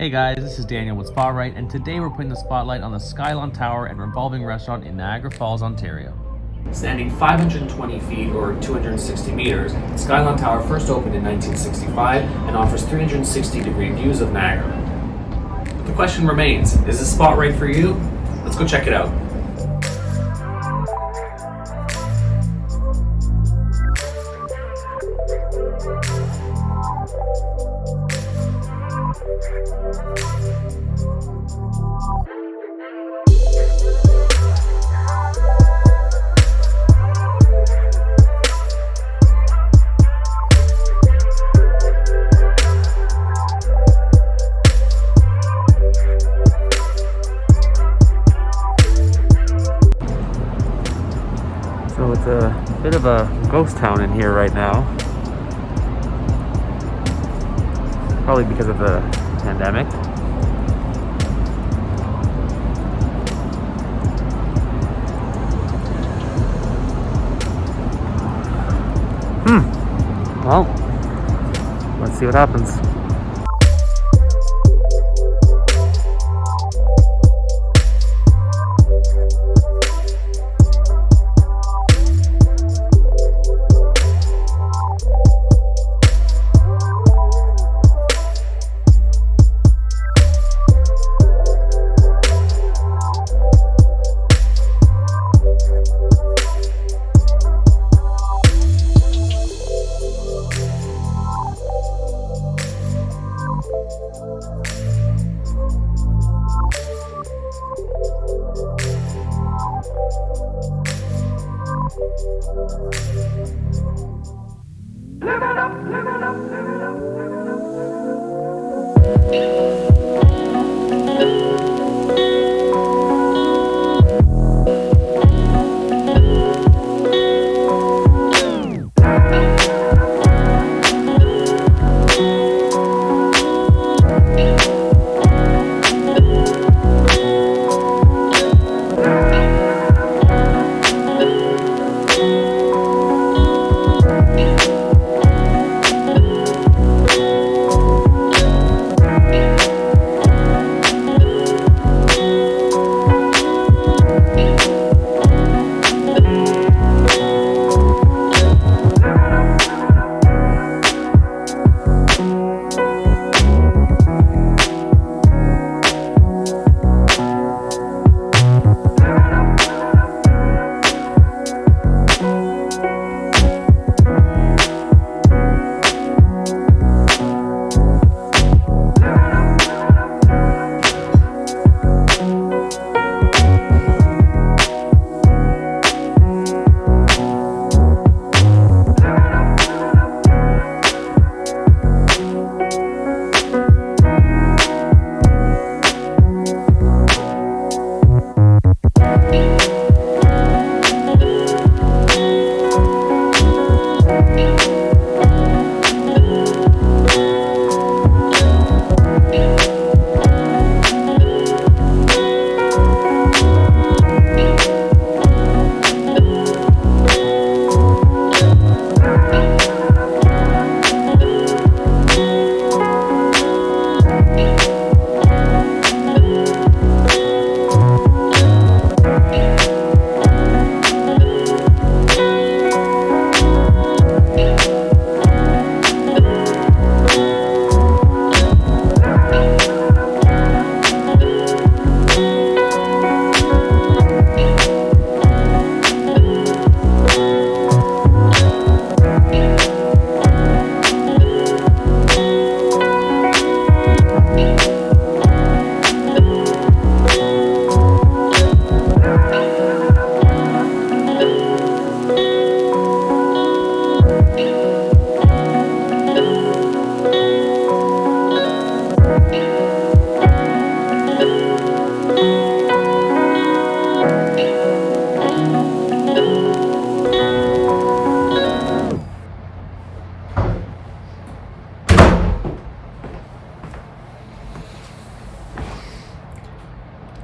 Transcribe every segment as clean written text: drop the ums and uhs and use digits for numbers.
Hey guys, this is Daniel with Spotlight, and today we're putting the spotlight on the Skylon Tower and Revolving Restaurant in Niagara Falls, Ontario. Standing 520 feet or 260 meters, Skylon Tower first opened in 1965 and offers 360-degree views of Niagara. But the question remains, is this spot right for you? Let's go check it out. So it's a bit of a ghost town in here right now. Probably because of the pandemic. Well, let's see what happens.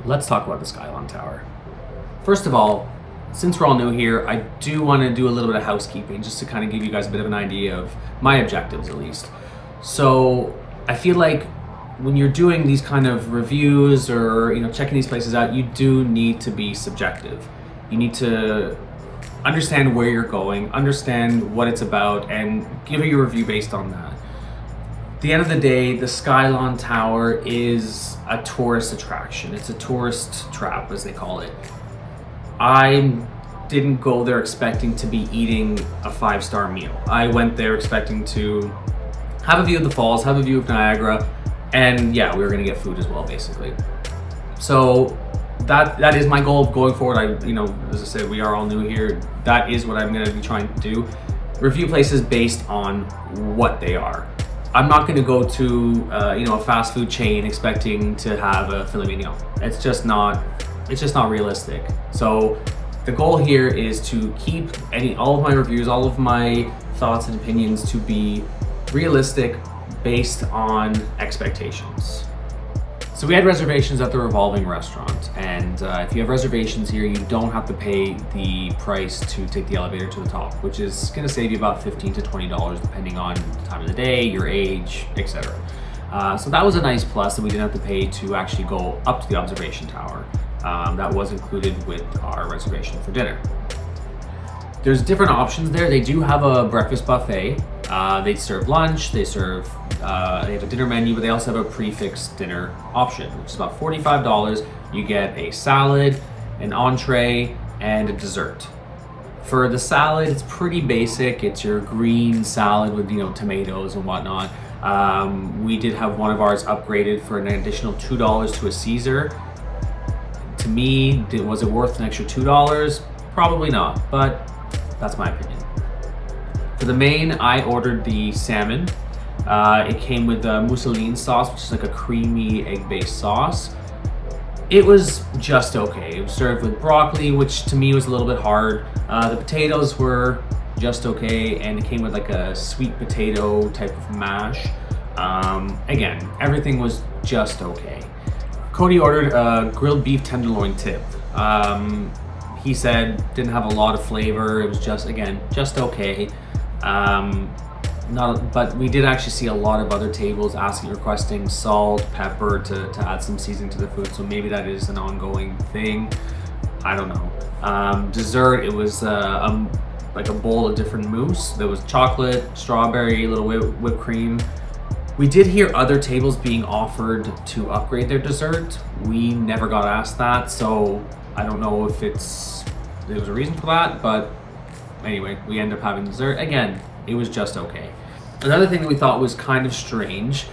Let's talk about the Skylon Tower. First of all, since we're all new here, I do want to do a little bit of housekeeping just to kind of give you guys a bit of an idea of my objectives at least. So I feel like when you're doing these kind of reviews or checking these places out, you do need to be subjective. You need to understand where you're going, understand what it's about, and give your review based on that. At the end of the day, the Skylon Tower is a tourist attraction. It's a tourist trap, as they call it. I didn't go there expecting to be eating a 5-star meal. I went there expecting to have a view of the falls, have a view of Niagara, and yeah, we were gonna get food as well, basically. So that is my goal going forward. As I said, we are all new here. That is what I'm gonna be trying to do. Review places based on what they are. I'm not gonna go to a fast food chain expecting to have a filet mignon. It's just not realistic. So the goal here is to keep all of my reviews, all of my thoughts and opinions to be realistic based on expectations. So we had reservations at the Revolving Restaurant, and if you have reservations here, you don't have to pay the price to take the elevator to the top, which is gonna save you about $15 to $20 depending on the time of the day, your age, etc. So that was a nice plus that we didn't have to pay to actually go up to the observation tower. That was included with our reservation for dinner. There's different options there. They do have a breakfast buffet. They serve lunch, they have a dinner menu, but they also have a prefix dinner option, which is about $45. You get a salad, an entree, and a dessert. For the salad, it's pretty basic. It's your green salad with tomatoes and whatnot. We did have one of ours upgraded for an additional $2 to a Caesar. To me, was it worth an extra $2? Probably not, but that's my opinion. For the main, I ordered the salmon. It came with the mousseline sauce, which is like a creamy egg-based sauce. It was just okay. It was served with broccoli, which to me was a little bit hard. The potatoes were just okay, and it came with like a sweet potato type of mash. Again, everything was just okay. Cody ordered a grilled beef tenderloin tip. He said didn't have a lot of flavor. It was just okay. But we did actually see a lot of other tables requesting salt, pepper to add some seasoning to the food. So maybe that is an ongoing thing. I don't know. Dessert, it was like a bowl of different mousse. There was chocolate, strawberry, a little whipped cream. We did hear other tables being offered to upgrade their dessert. We never got asked that, so I don't know if there was a reason for that, but anyway, we ended up having dessert. Again, it was just okay. Another thing that we thought was kind of strange,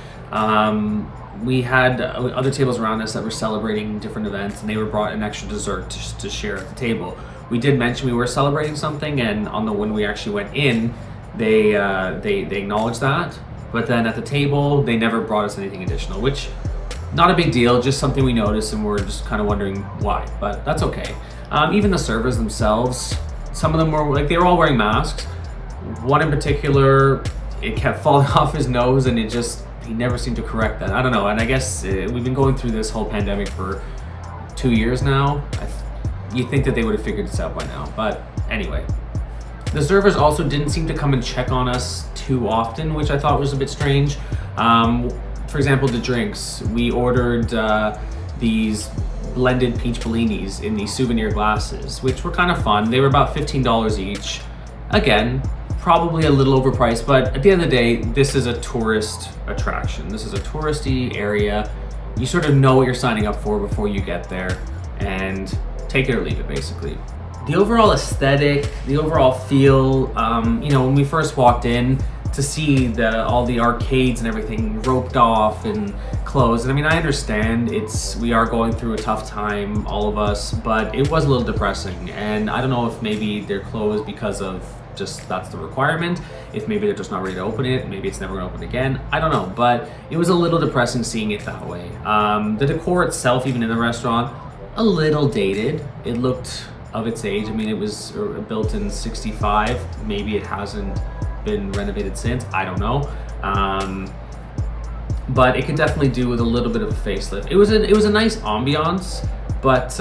we had other tables around us that were celebrating different events, and they were brought an extra dessert to share at the table. We did mention we were celebrating something, and when we actually went in, they acknowledged that. But then at the table, they never brought us anything additional, which not a big deal, just something we noticed, and we're just kind of wondering why, but that's okay. Even the servers themselves, some of them they were all wearing masks. One in particular, it kept falling off his nose, and he never seemed to correct that. I don't know, and I guess we've been going through this whole pandemic for 2 years now. You'd think that they would have figured this out by now, but anyway. The servers also didn't seem to come and check on us too often, which I thought was a bit strange. For example, the drinks. We ordered these blended peach bellinis in these souvenir glasses, which were kind of fun. They were about $15 each. Again, probably a little overpriced, but at the end of the day, this is a tourist attraction. This is a touristy area. You sort of know what you're signing up for before you get there, and take it or leave it, basically. The overall aesthetic, the overall feel, when we first walked in, to see all the arcades and everything roped off and closed. And I mean, I understand we are going through a tough time, all of us, but it was a little depressing. And I don't know if maybe they're closed because of that's the requirement. If maybe they're just not ready to open it, maybe it's never gonna open again. I don't know, but it was a little depressing seeing it that way. The decor itself, even in the restaurant, a little dated. It looked of its age. I mean, it was built in '65. Maybe it hasn't been renovated since. I don't know. But it could definitely do with a little bit of a facelift. It was a nice ambiance, but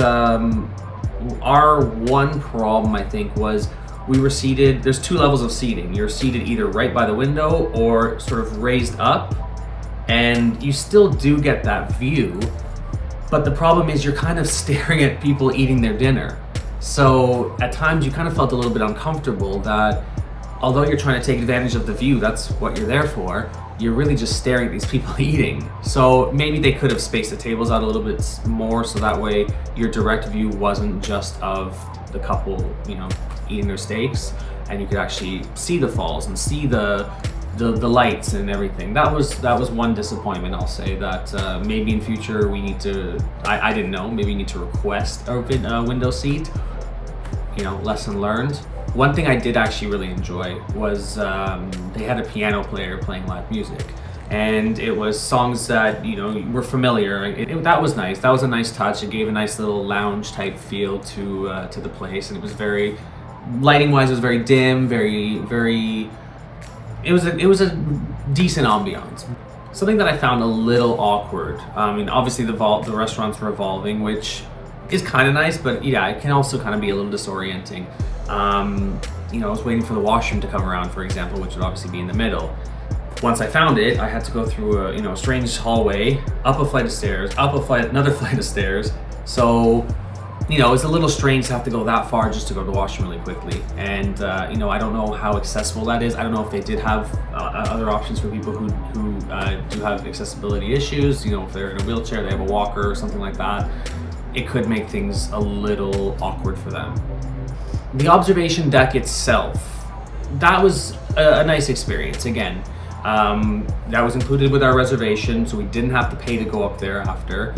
our one problem, I think, was we were seated. There's 2 levels of seating. You're seated either right by the window or sort of raised up, and you still do get that view, but the problem is you're kind of staring at people eating their dinner. So at times you kind of felt a little bit uncomfortable that although you're trying to take advantage of the view, that's what you're there for, you're really just staring at these people eating. So maybe they could have spaced the tables out a little bit more so that way your direct view wasn't just of the couple, you know, eating their steaks, and you could actually see the falls and see the lights and everything. That was one disappointment, I'll say, that maybe in future we need to, I didn't know, maybe we need to request a window seat, you know, lesson learned. One thing I did actually really enjoy was they had a piano player playing live music, and it was songs that, you know, were familiar. That was nice. That was a nice touch. It gave a nice little lounge type feel to the place, and it was very, lighting wise, it was very dim, very. It was a decent ambiance. Something that I found a little awkward. I mean, obviously the restaurant's revolving, which is kind of nice, but yeah, it can also kind of be a little disorienting. You know, I was waiting for the washroom to come around, for example, which would obviously be in the middle. Once I found it, I had to go through a, you know, strange hallway, up a flight of stairs, another flight of stairs. So, you know, it's a little strange to have to go that far just to go to the washroom really quickly. And, you know, I don't know how accessible that is. I don't know if they did have other options for people who do have accessibility issues. You know, if they're in a wheelchair, they have a walker or something like that. It could make things a little awkward for them. The observation deck itself, that was a nice experience. Again, that was included with our reservation, so we didn't have to pay to go up there after.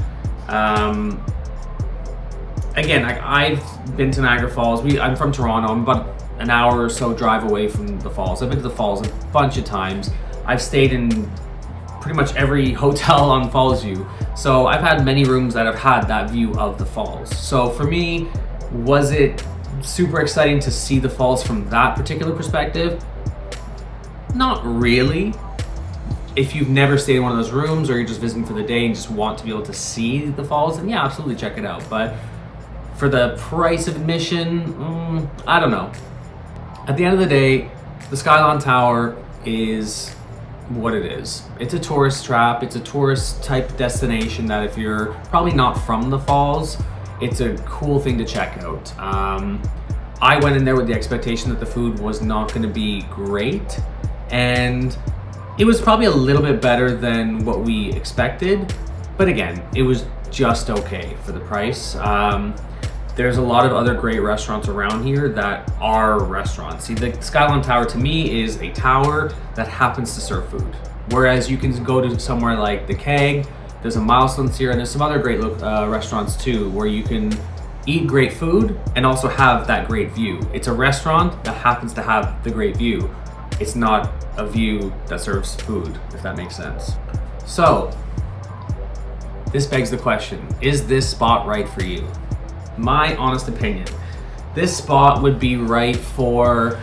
Again, I've been to Niagara Falls. I'm from Toronto. I'm about an hour or so drive away from the falls. I've been to the falls a bunch of times. I've stayed in pretty much every hotel on Falls View. So I've had many rooms that have had that view of the falls. So for me, was it super exciting to see the falls from that particular perspective? Not really. If you've never stayed in one of those rooms, or you're just visiting for the day and just want to be able to see the falls, then yeah, absolutely check it out. But for the price of admission, I don't know. At the end of the day, the Skylon Tower is what it is. It's a tourist trap. It's a tourist type destination that if you're probably not from the falls, it's a cool thing to check out. I went in there with the expectation that the food was not going to be great, and it was probably a little bit better than what we expected, but again, it was just okay for the price. There's a lot of other great restaurants around here that are restaurants. See, the Skylon Tower to me is a tower that happens to serve food, whereas you can go to somewhere like the Keg. There's a Milestones here, and there's some other great restaurants too, where you can eat great food and also have that great view. It's a restaurant that happens to have the great view. It's not a view that serves food, if that makes sense. So, this begs the question, is this spot right for you? My honest opinion, this spot would be right for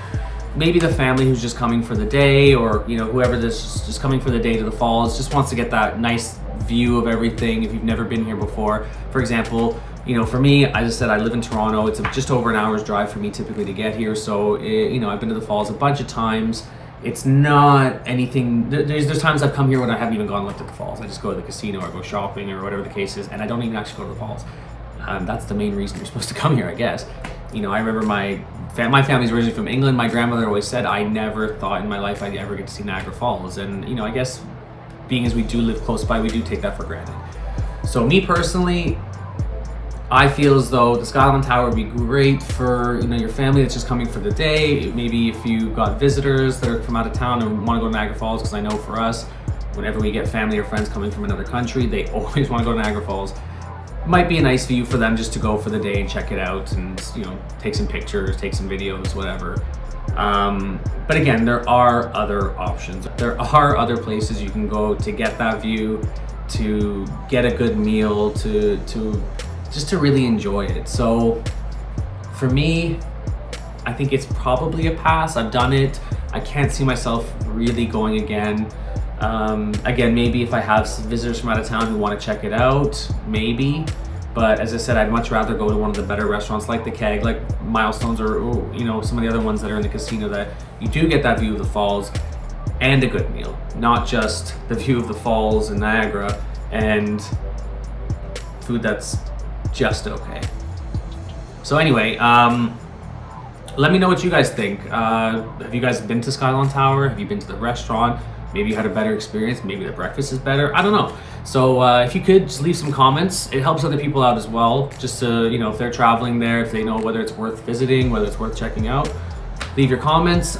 maybe the family who's just coming for the day, or you know, whoever this just coming for the day to the falls, just wants to get that nice view of everything if you've never been here before. For example, you know, for me, I just said I live in Toronto. It's just over an hour's drive for me typically to get here. So, you know, I've been to the falls a bunch of times. It's not anything, there's times I've come here when I haven't even gone and looked at the falls. I just go to the casino or go shopping or whatever the case is, and I don't even actually go to the falls. That's the main reason you're supposed to come here, I guess. You know, I remember my family's originally from England. My grandmother always said, I never thought in my life I'd ever get to see Niagara Falls. And, you know, I guess being as we do live close by, we do take that for granted. So me personally, I feel as though the Skyline Tower would be great for, you know, your family that's just coming for the day. Maybe if you got visitors that are from out of town and want to go to Niagara Falls, because I know for us, whenever we get family or friends coming from another country, they always want to go to Niagara Falls. Might be a nice view for them just to go for the day and check it out and, you know, take some pictures, take some videos, whatever. But again, there are other options. There are other places you can go to get that view, to get a good meal, to just to really enjoy it. So for me, I think it's probably a pass. I've done it. I can't see myself really going again. Again, maybe if I have some visitors from out of town who want to check it out, maybe. But as I said, I'd much rather go to one of the better restaurants like the Keg, like Milestones, or you know, some of the other ones that are in the casino that you do get that view of the falls. and a good meal, not just the view of the falls in Niagara and food that's just okay. So anyway, let me know what you guys think. Have you guys been to Skylon Tower? Have you been to the restaurant? Maybe you had a better experience. Maybe the breakfast is better. I don't know. So if you could just leave some comments, it helps other people out as well. Just to, you know, if they're traveling there, if they know whether it's worth visiting, whether it's worth checking out. Leave your comments.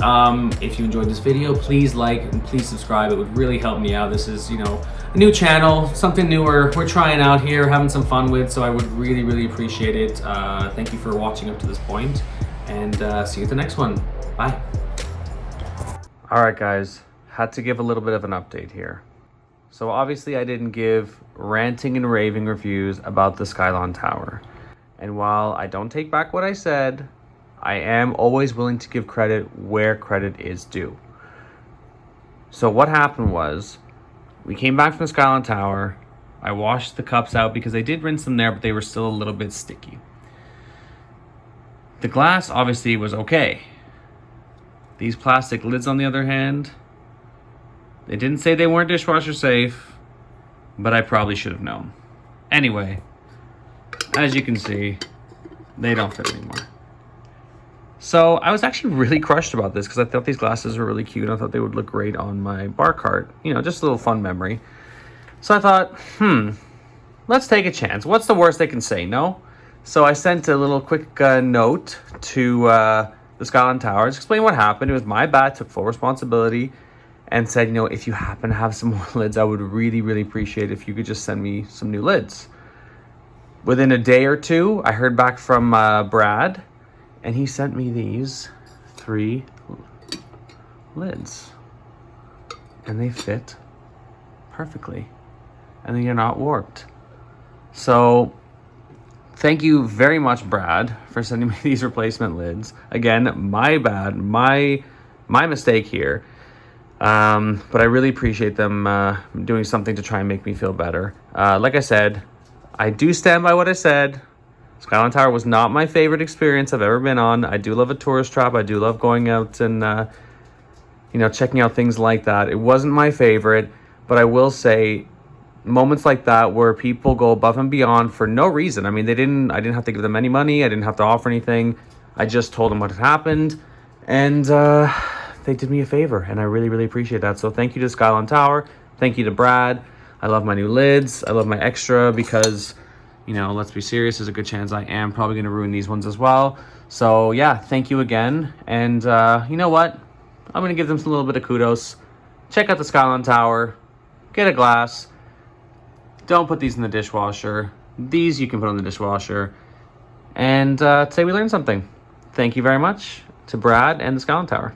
If you enjoyed this video, please like and please subscribe. It would really help me out. This is, you know, a new channel, something newer. We're trying out here, having some fun with, so I would really, really appreciate it. Thank you for watching up to this point, and see you at the next one. Bye. All right, guys. Had to give a little bit of an update here. So obviously I didn't give ranting and raving reviews about the Skylon Tower. And while I don't take back what I said, I am always willing to give credit where credit is due. So what happened was, we came back from the Skylon Tower. I washed the cups out because I did rinse them there, but they were still a little bit sticky. The glass obviously was okay. These plastic lids, on the other hand, they didn't say they weren't dishwasher safe, but I probably should have known. Anyway, as you can see, they don't fit anymore. So I was actually really crushed about this because I thought these glasses were really cute. I thought they would look great on my bar cart. You know, just a little fun memory. So I thought, let's take a chance. What's the worst they can say? No? So I sent a little quick note to the Skyline Tower. Just explain what happened. It was my bad. Took full responsibility. And said, you know, if you happen to have some more lids, I would really, really appreciate it if you could just send me some new lids. Within a day or two, I heard back from Brad, and he sent me these 3 lids. And they fit perfectly. And they're not warped. So thank you very much, Brad, for sending me these replacement lids. Again, my bad, my mistake here. But I really appreciate them doing something to try and make me feel better. Like I said, I do stand by what I said. Skyline Tower was not my favorite experience I've ever been on. I do love a tourist trap. I do love going out and, you know, checking out things like that. It wasn't my favorite, but I will say moments like that where people go above and beyond for no reason. I mean, I didn't have to give them any money. I didn't have to offer anything. I just told them what had happened. And, they did me a favor, and I really, really appreciate that. So thank you to Skylon Tower. Thank you to Brad. I love my new lids. I love my extra because, you know, let's be serious, there's a good chance I am probably going to ruin these ones as well. So yeah, thank you again. And you know what? I'm going to give them a little bit of kudos. Check out the Skylon Tower. Get a glass. Don't put these in the dishwasher. These you can put in the dishwasher. And say we learned something. Thank you very much to Brad and the Skylon Tower.